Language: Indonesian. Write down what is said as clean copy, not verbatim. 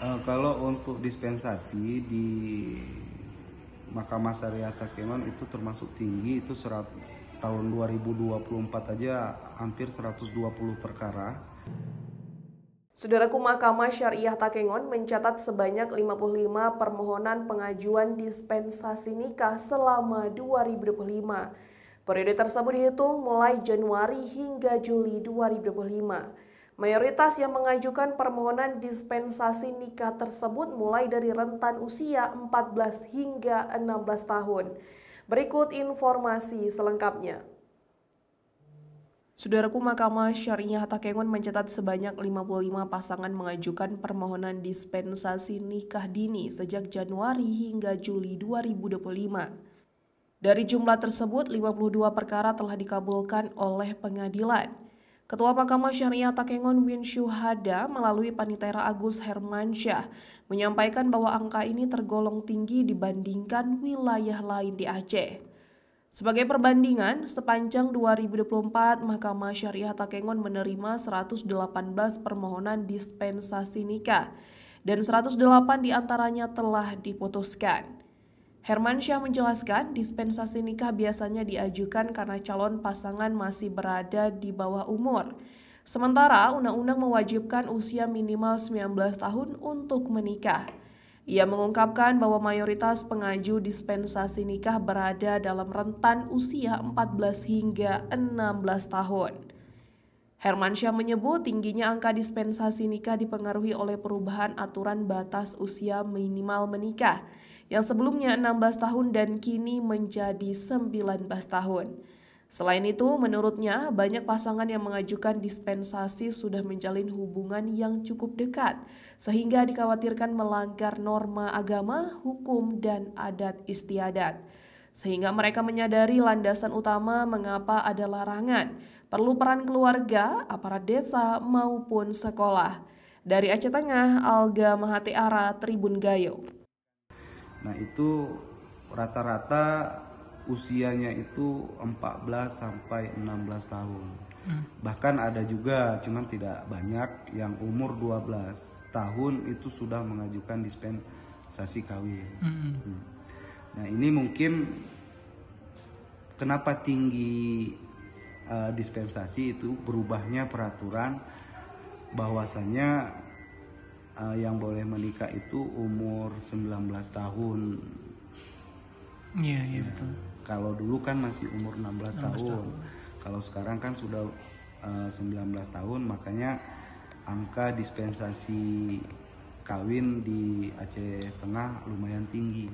Kalau untuk dispensasi di Mahkamah Syariah Takengon itu termasuk tinggi, itu tahun 2024 aja hampir 120 perkara. Saudaraku, Mahkamah Syariah Takengon mencatat sebanyak 55 permohonan pengajuan dispensasi nikah selama 2025. Periode tersebut dihitung mulai Januari hingga Juli 2025. Mayoritas yang mengajukan permohonan dispensasi nikah tersebut mulai dari rentan usia 14 hingga 16 tahun. Berikut informasi selengkapnya. Saudaraku, Mahkamah Syariah Takengon mencatat sebanyak 55 pasangan mengajukan permohonan dispensasi nikah dini sejak Januari hingga Juli 2025. Dari jumlah tersebut, 52 perkara telah dikabulkan oleh pengadilan. Ketua Mahkamah Syariah Takengon Win Syuhada melalui Panitera Agus Hermansyah menyampaikan bahwa angka ini tergolong tinggi dibandingkan wilayah lain di Aceh. Sebagai perbandingan, sepanjang 2024, Mahkamah Syariah Takengon menerima 118 permohonan dispensasi nikah dan 108 diantaranya telah diputuskan. Hermansyah menjelaskan, dispensasi nikah biasanya diajukan karena calon pasangan masih berada di bawah umur. Sementara undang-undang mewajibkan usia minimal 19 tahun untuk menikah. Ia mengungkapkan bahwa mayoritas pengaju dispensasi nikah berada dalam rentan usia 14 hingga 16 tahun. Hermansyah menyebut tingginya angka dispensasi nikah dipengaruhi oleh perubahan aturan batas usia minimal menikah yang sebelumnya 16 tahun dan kini menjadi 19 tahun. Selain itu, menurutnya banyak pasangan yang mengajukan dispensasi sudah menjalin hubungan yang cukup dekat, sehingga dikhawatirkan melanggar norma agama, hukum, dan adat istiadat. Sehingga mereka menyadari landasan utama mengapa ada larangan, perlu peran keluarga, aparat desa, maupun sekolah. Dari Aceh Tengah, Alga Mahatiara, Tribun Gayo. Nah itu rata-rata usianya itu 14 sampai 16 tahun. Bahkan ada juga, cuman tidak banyak, yang umur 12 tahun itu sudah mengajukan dispensasi kawin. Nah ini mungkin kenapa tinggi dispensasi itu berubahnya peraturan bahwasannya yang boleh menikah itu umur 19 tahun. Iya betul. Kalau dulu kan masih umur 16 tahun. Kalau sekarang kan sudah 19 tahun, makanya angka dispensasi kawin di Aceh Tengah lumayan tinggi.